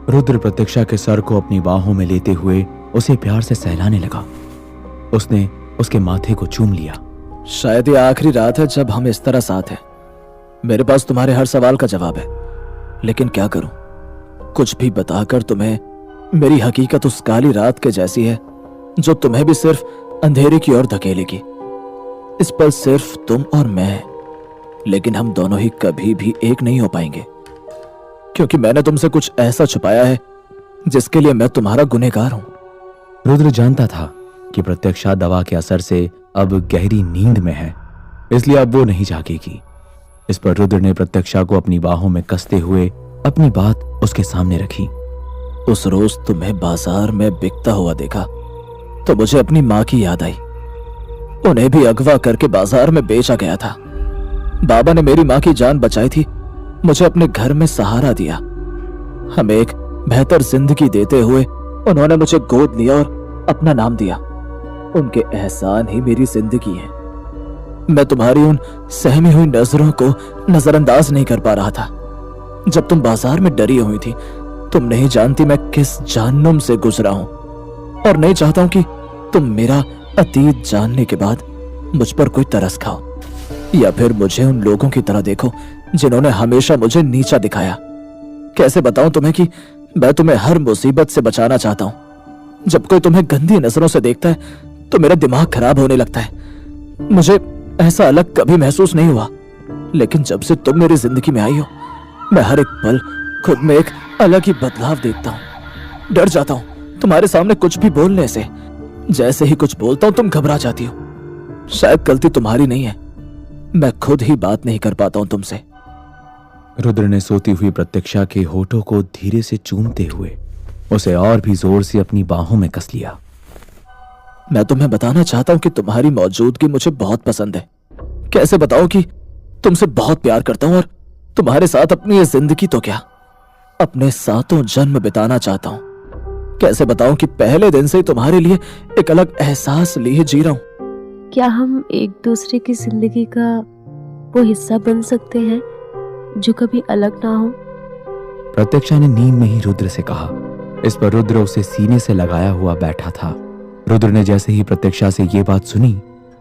रुद्र प्रत्यक्षा के सर को अपनी बाहों में लेते हुए उसे प्यार से सहलाने लगा। उसने उसके माथे को चूम लिया। शायद ये आखिरी रात है जब हम इस तरह साथ हैं। मेरे पास तुम्हारे हर सवाल का जवाब है, लेकिन क्या करूं? कुछ भी बताकर तुम्हें मेरी हकीकत उस काली रात के जैसी है जो तुम्हें भी सिर्फ अंधेरे की ओर धकेलेगी। इस पर सिर्फ तुम और मैं, लेकिन हम दोनों ही कभी भी एक नहीं हो पाएंगे, क्योंकि मैंने तुमसे कुछ ऐसा छुपाया है जिसके लिए मैं तुम्हारा गुनहगार हूं। रुद्र जानता था कि प्रत्यक्षा दवा के असर से अब गहरी नींद में है, इसलिए अब वो नहीं जागेगी। इस पर रुद्र ने प्रत्यक्षा को अपनी बाहों में कसते हुए अपनी बात उसके सामने रखी। उस रोज तुम्हें बाजार में बिकता हुआ देखा तो मुझे अपनी माँ की याद आई। उन्हें भी अगवा करके बाजार में बेचा गया था। बाबा ने मेरी माँ की जान बचाई थी, मुझे अपने घर में सहारा दिया। हमें एक बेहतर जिंदगी देते हुए उन्होंने मुझे गोद लिया और अपना नाम दिया। उनके एहसान ही मेरी जिंदगी है। मैं तुम्हारी उन सहमी हुई नजरों को नजरअंदाज नहीं कर पा रहा था। जब तुम बाजार में डरी हुई थी, तुम नहीं जानती मैं किस जहन्नुम से गुजरा हूं, और नहीं चाहता हूं कि तुम मेरा अतीत जानने के बाद मुझ पर कोई तरस खाओ, या फिर मुझे उन लोगों की तरह देखो जिन्होंने हमेशा मुझे नीचा दिखाया। कैसे बताऊं तुम्हें कि मैं तुम्हें हर मुसीबत से बचाना चाहता हूं। जब कोई तुम्हें गंदी नजरों से देखता है तो मेरा दिमाग खराब होने लगता है। मुझे ऐसा अलग कभी महसूस नहीं हुआ, लेकिन जब से तुम मेरी जिंदगी में आई हो, मैं हर एक पल खुद में एक अलग ही बदलाव देखता हूं। डर जाता हूं तुम्हारे सामने कुछ भी बोलने से। जैसे ही कुछ बोलता हूं तुम घबरा जाती हो। शायद गलती तुम्हारी नहीं है, मैं खुद ही बात नहीं कर पाता हूं तुमसे। रुद्र ने सोती हुई प्रत्यक्षा के होठों को धीरे से चूमते हुए उसे और भी जोर से अपनी बाहों में कस लिया। मैं तुम्हें बताना चाहता हूं कि तुम्हारी मौजूदगी मुझे बहुत पसंद है। कैसे बताऊं कि तुमसे बहुत प्यार करता हूं और तुम्हारे साथ अपनी ये जिंदगी तो क्या, अपने सातों जन्म बिताना चाहता हूं। कैसे बताऊं कि पहले दिन से ही तुम्हारे लिए एक अलग एहसास लिए जी रहा हूं। क्या हम एक दूसरे की जिंदगी का वो हिस्सा बन सकते हैं जो कभी अलग ना हो? प्रत्यक्षा ने नींद में ही रुद्र से कहा। इस पर रुद्र उसे सीने से लगाया हुआ बैठा था। रुद्र ने जैसे ही प्रत्यक्षा से ये बात सुनी,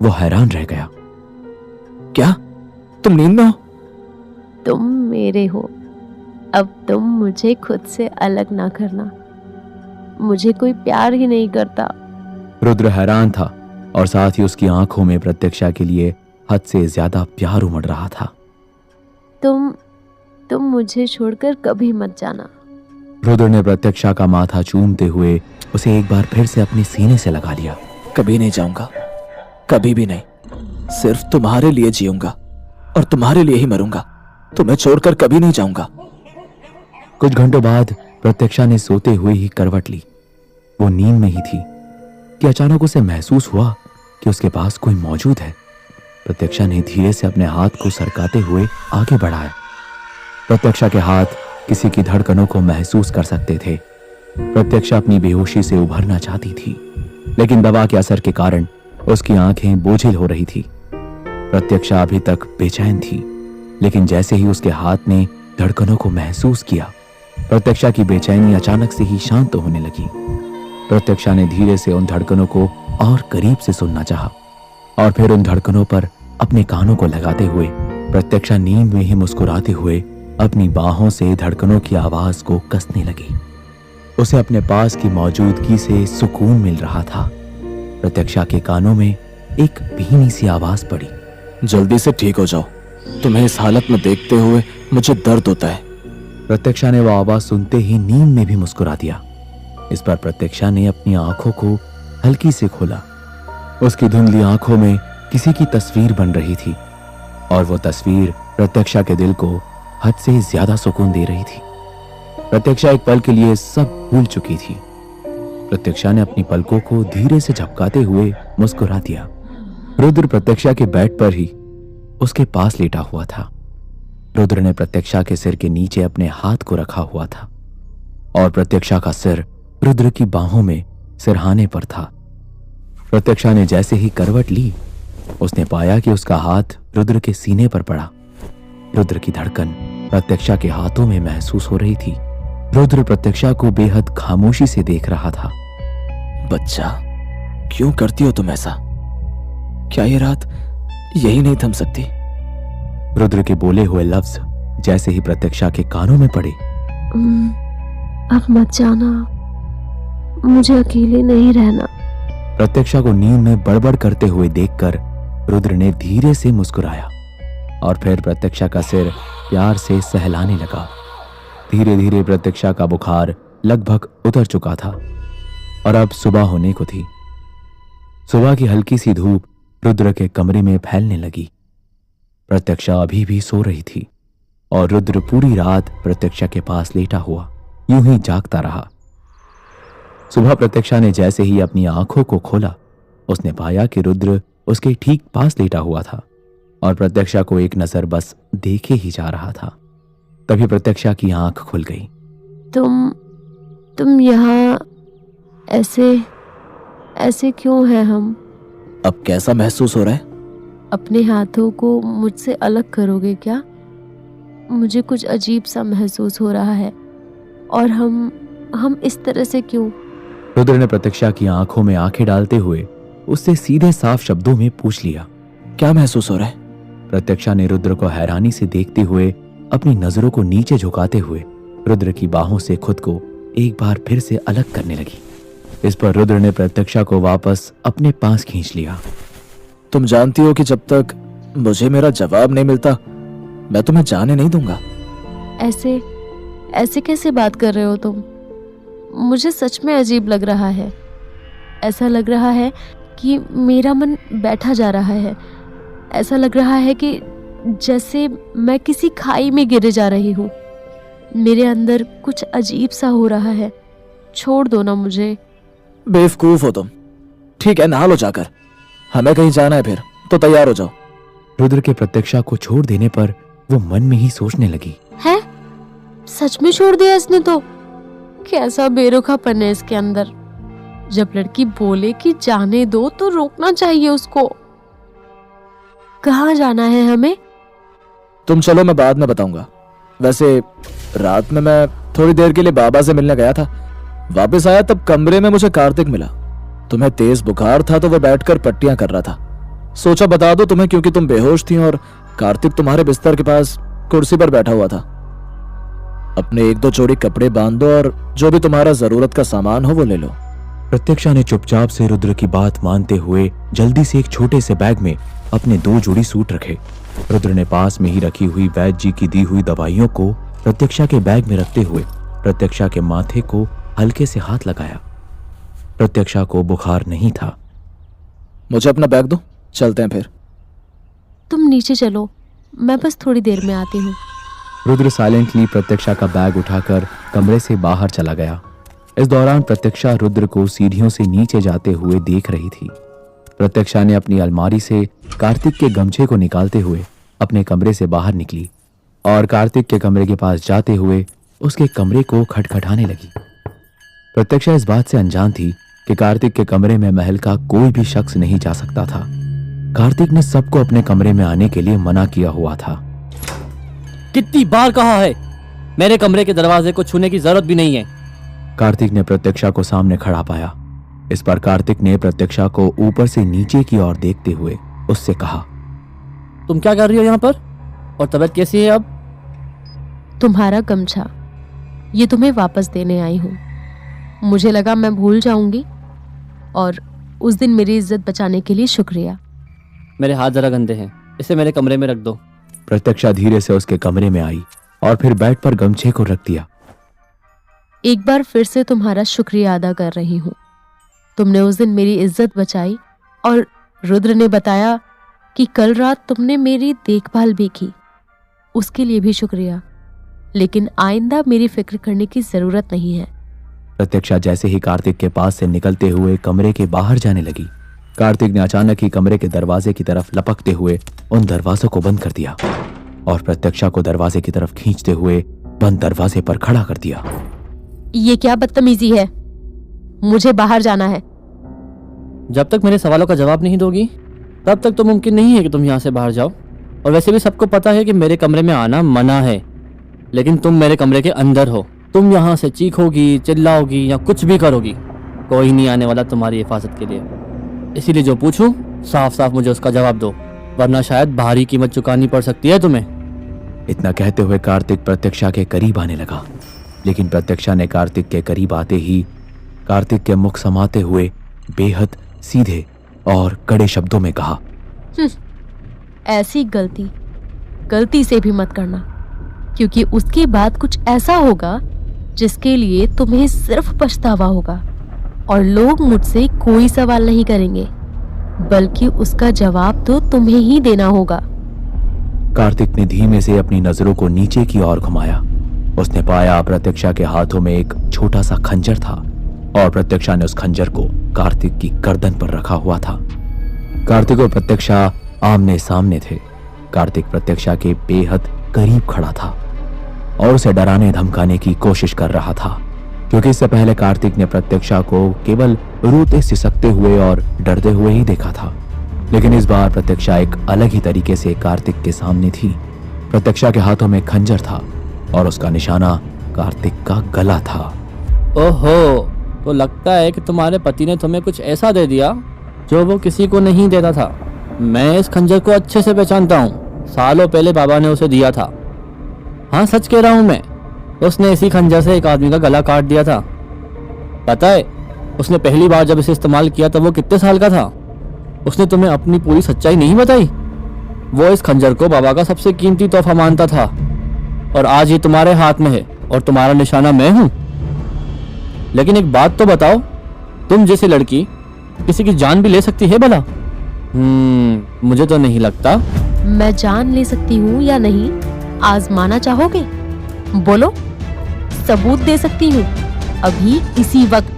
वो हैरान रह गया। क्या तुम नींद में हो? तुम मेरे हो। अब तुम मुझे खुद से अलग ना करना। मुझे कोई प्यार ही नहीं करता। रुद्र हैरान था और साथ ही उसकी आंखों में प्रत्यक्षा के लिए हद से ज्यादा प्यार उमड़ रहा था। तुम मुझे छोड़कर कभी मत जाना। रुद्र ने प्रत्यक्षा का माथा चूमते हुए उसे एक बार फिर से अपने सीने से लगा लिया। कभी नहीं जाऊंगा, कभी भी नहीं। सिर्फ तुम्हारे लिए जीऊंगा और तुम्हारे लिए ही मरूंगा। तुम्हें छोड़कर कभी नहीं जाऊंगा। कुछ घंटों बाद प्रत्यक्षा ने सोते हुए ही करवट ली। वो नींद में ही थी कि अचानक उसे महसूस हुआ कि उसके पास कोई मौजूद है। प्रत्यक्षा ने धीरे से अपने हाथ को सरकाते हुए आगे बढ़ाया। प्रत्यक्षा के हाथ किसी की धड़कनों को महसूस कर सकते थे। प्रत्यक्षा अपनी बेहोशी से उभरना चाहती थी, लेकिन दवा के असर के कारण उसकी आंखें बोझिल हो रही थी। प्रत्यक्षा अभी तक बेचैन थी, लेकिन जैसे ही उसके हाथ ने धड़कनों को महसूस किया, प्रत्यक्षा की बेचैनी अचानक से ही शांत होने लगी। प्रत्यक्षा ने धीरे से उन धड़कनों को और करीब से सुनना चाहा और फिर उन धड़कनों पर अपने कानों को लगाते हुए प्रत्यक्षा नींद में ही मुस्कुराते हुए अपनी बाहों से धड़कनों की आवाज को कसने लगी। उसे अपने पास की मौजूदगी से सुकून मिल रहा था। प्रत्यक्षा के कानों में एक भीनी सी आवाज पड़ी। जल्दी से ठीक हो जाओ, तुम्हें इस हालत में देखते हुए मुझे दर्द होता है। प्रत्यक्षा ने वह आवाज सुनते ही नींद में भी मुस्कुरा दिया। इस पर प्रत्यक्षा ने अपनी आंखों को हल्की से खोला। उसकी धुंधली आंखों में किसी की तस्वीर बन रही थी और वो तस्वीर प्रत्यक्षा के दिल को हद से ज्यादा सुकून दे रही थी। प्रत्यक्षा एक पल के लिए सब भूल चुकी थी। प्रत्यक्षा ने अपनी पलकों को धीरे से झपकाते हुए मुस्कुरा दिया। रुद्र प्रत्यक्षा के बेड पर ही उसके पास लेटा हुआ था। रुद्र ने प्रत्यक्षा के सिर के नीचे अपने हाथ को रखा हुआ था और प्रत्यक्षा का सिर रुद्र की बाहों में सिरहाने पर था। प्रत्यक्षा ने जैसे ही करवट ली, उसने पाया कि उसका हाथ रुद्र के सीने पर पड़ा। रुद्र की धड़कन प्रत्यक्षा के हाथों में महसूस हो रही थी रुद्र प्रत्यक्षा को बेहद खामोशी से देख रहा था। बच्चा, क्यों करती हो तुम ऐसा? क्या ये रात यही नहीं थम सकती? रुद्र के बोले हुए लफ्ज जैसे ही प्रत्यक्षा के कानों में पड़े, अब मत जाना, मुझे अकेले नहीं रहना। प्रत्यक्षा को नींद में बड़बड़ करते हुए देखकर रुद्र ने धीरे से मुस्कुराया और फिर प्रत्यक्षा का सिर प्यार से सहलाने लगा। धीरे धीरे प्रत्यक्षा का बुखार लगभग उतर चुका था और अब सुबह होने को थी। सुबह की हल्की सी धूप रुद्र के कमरे में फैलने लगी। प्रत्यक्षा अभी भी सो रही थी और रुद्र पूरी रात प्रत्यक्षा के पास लेटा हुआ यूं ही जागता रहा। सुबह प्रत्यक्षा ने जैसे ही अपनी आंखों को खोला, उसने पाया कि रुद्र उसके ठीक पास लेटा हुआ था और प्रत्यक्षा को एक नजर बस देखे ही जा रहा था। तभी प्रत्यक्षा की आंख खुल गई। तुम यहाँ ऐसे क्यों हैं हम? अब कैसा महसूस हो रहा है? अपने हाथों को मुझसे अलग करोगे क्या? मुझे कुछ अजीब सा महसूस हो रहा है। और हम इस तरह से क्यों? रुद्र ने प्रत्यक्षा की आंखों में आंखें डालते हुए उससे सीधे साफ शब्दों में पूछ लिया। क्या महसूस हो रहा है? प्रत्यक्षा ने रुद्र को हैरानी से देखते हुए अपनी नजरों को नीचे झुकाते हुए रुद्र की बाहों से खुद को एक बार फिर से अलग करने लगी। इस पर रुद्र ने प्रत्यक्षा को वापस अपने पास खींच लिया। तुम जानती हो कि जब तक मुझे मेरा जवाब नहीं मिलता मैं तुम्हें जाने नहीं दूंगा। ऐसे कैसे बात कर रहे हो तुम? मुझे सच में अजीब लग रहा है। ऐसा लग रहा है कि मेरा मन बैठा जा रहा है। ऐसा लग रहा है कि जैसे मैं किसी खाई में गिरे जा रही हूँ। मेरे अंदर कुछ अजीब सा हो रहा है। छोड़ दो ना मुझे। बेवकूफ हो तुम। ठीक है, नहा लो जाकर। हमें कहीं जाना है फिर तो तैयार हो जाओ। रुद्र के प्रत्यक्षा को छोड़ देने पर वो मन में ही सोचने लगी। है? सच में छोड़ दिया इसने तो? कैसा बेरुखापन है इसके अंदर। जब लड़की बोले कि जाने दो तो रोकना चाहिए उसको। कहाँ जाना है हमें? तुम चलो, मैं बाद में बताऊंगा। वैसे रात में मैं थोड़ी देर के लिए बाबा से मिलने गया था। वापस आया तब कमरे में मुझे कार्तिक मिला। तुम्हें तेज बुखार था तो वह बैठकर पट्टियां कर रहा था। सोचा बता दो तुम्हें क्योंकि तुम बेहोश थी और कार्तिक तुम्हारे बिस्तर के पास कुर्सी पर बैठा हुआ था। अपने एक दो जोड़ी कपड़े बांध दो और जो भी तुम्हारा जरूरत का सामान हो वो ले लो। प्रत्यक्षा ने चुपचाप से रुद्र की बात मानते हुए जल्दी से एक छोटे से बैग में अपने 2 जोड़ी सूट रखे। रुद्र ने पास में ही रखी हुई वैद्य जी की दी हुई दवाइयों को प्रत्यक्षा के बैग में रखते हुए प्रत्यक्षा के माथे को हल्के से हाथ लगाया। प्रत्यक्षा को बुखार नहीं था। मुझे अपना बैग दो, चलते हैं फिर। तुम नीचे चलो, मैं बस थोड़ी देर में आती हूँ। रुद्र साइलेंटली प्रत्यक्षा का बैग उठाकर कमरे से बाहर चला गया। इस दौरान प्रत्यक्षा रुद्र को सीढ़ियों से नीचे जाते हुए देख रही थी। प्रत्यक्षा ने अपनी अलमारी से कार्तिक के गमछे को निकालते हुए अपने कमरे से बाहर निकली और कार्तिक के कमरे के पास जाते हुए उसके कमरे को खटखटाने लगी। प्रत्यक्षा इस बात से अनजान थी कि कार्तिक के कमरे में महल का कोई भी शख्स नहीं जा सकता था। कार्तिक ने सबको अपने कमरे में आने के लिए मना किया हुआ था। कितनी बार कहा है, मेरे कमरे के दरवाजे को छूने की जरूरत भी नहीं है। कार्तिक ने प्रत्यक्षा को सामने खड़ा पाया। इस पर कार्तिक ने प्रत्यक्षा को ऊपर से नीचे की ओर देखते हुए उससे कहा, तुम क्या कर रही हो यहाँ पर और तबीयत कैसी है अब? तुम्हारा गमछा, ये तुम्हें वापस देने आई हूँ। मुझे लगा मैं भूल जाऊंगी और उस दिन मेरी इज्जत बचाने के लिए शुक्रिया। मेरे हाथ जरा गंदे हैं, इसे मेरे कमरे में रख दो। प्रत्यक्षा धीरे से उसके कमरे में आई और फिर बेड पर गमछे को रख दिया। एक बार फिर से तुम्हारा शुक्रिया अदा कर रही हूँ। तुमने उस दिन मेरी इज्जत बचाई और रुद्र ने बताया कि कल रात तुमने मेरी देखभाल भी की, उसके लिए भी शुक्रिया। लेकिन आइंदा मेरी फिक्र करने की जरूरत नहीं है। प्रत्यक्षा जैसे ही कार्तिक के पास से निकलते हुए कमरे के बाहर जाने लगी, कार्तिक ने अचानक ही कमरे के दरवाजे की तरफ लपकते हुए उन दरवाजों को बंद कर दिया और प्रत्यक्षा को दरवाजे की तरफ खींचते हुए बंद दरवाजे पर खड़ा कर दिया। ये क्या बदतमीजी है? मुझे बाहर जाना है। जब तक मेरे सवालों का जवाब नहीं दोगी तब तक तो मुमकिन नहीं है कि तुम यहाँ से बाहर जाओ। और वैसे भी सबको पता है कि मेरे कमरे में आना मना है, लेकिन तुम मेरे कमरे के अंदर हो तुम यहाँ से चीखोगी, चिल्लाओगी या कुछ भी करोगी, कोई नहीं आने वाला तुम्हारी हिफाजत के लिए। इसीलिए जो पूछूं साफ साफ मुझे उसका जवाब दो, वरना शायद भारी कीमत चुकानी पड़ सकती है तुम्हें। इतना कहते हुए कार्तिक प्रत्यक्षा के करीब आने लगा, लेकिन प्रत्यक्षा ने कार्तिक के करीब आते ही कार्तिक के मुख समाते हुए बेहद सीधे और कड़े शब्दों में कहा, ऐसी गलती से भी मत करना, क्योंकि उसके बाद कुछ ऐसा होगा जिसके लिए तुम्हें सिर्फ पछतावा होगा और लोग मुझसे कोई सवाल नहीं करेंगे, बल्कि उसका जवाब तो तुम्हें ही देना होगा। कार्तिक ने धीमे से अपनी नजरों को नीचे की ओर घुमाया। उसने पाया प्रत्यक्षा के हाथों में एक छोटा सा खंजर था और प्रत्यक्षा ने उस खंजर को कार्तिक की गर्दन पर रखा हुआ था। कार्तिक और प्रत्यक्षा आमने सामने थे। कार्तिक प्रत्यक्षा के बेहद करीब खड़ा था और उसे डराने धमकाने की कोशिश कर रहा था, क्योंकि इससे पहले कार्तिक ने प्रत्यक्षा को केवल रोते सिसकते हुए और डरते हुए ही देखा था। लेकिन इस बार प्रत्यक्षा एक अलग ही तरीके से कार्तिक के सामने थी। प्रत्यक्षा के हाथों में खंजर था और उसका निशाना कार्तिक का गला था। ओहो, तो लगता है कि तुम्हारे पति ने तुम्हें कुछ ऐसा दे दिया जो वो किसी को नहीं देता था। मैं इस खंजर को अच्छे से पहचानता हूँ, सालों पहले बाबा ने उसे दिया था। हाँ, सच कह रहा हूँ मैं, उसने इसी खंजर से एक आदमी का गला काट दिया था। पता है, उसने पहली बार जब इसे इस्तेमाल किया तब वो कितने साल का था। उसने तुम्हें अपनी पूरी सच्चाई नहीं बताई। वो इस खंजर को बाबा का सबसे कीमती तोहफा मानता था और आज ये तुम्हारे हाथ में है और तुम्हारा निशाना मैं हूं। लेकिन एक बात तो बताओ, तुम जैसी लड़की किसी की जान भी ले सकती है भला? मुझे तो नहीं लगता। मैं जान ले सकती हूँ या नहीं, आजमाना चाहोगे? बोलो, सबूत दे सकती हूँ अभी इसी वक्त।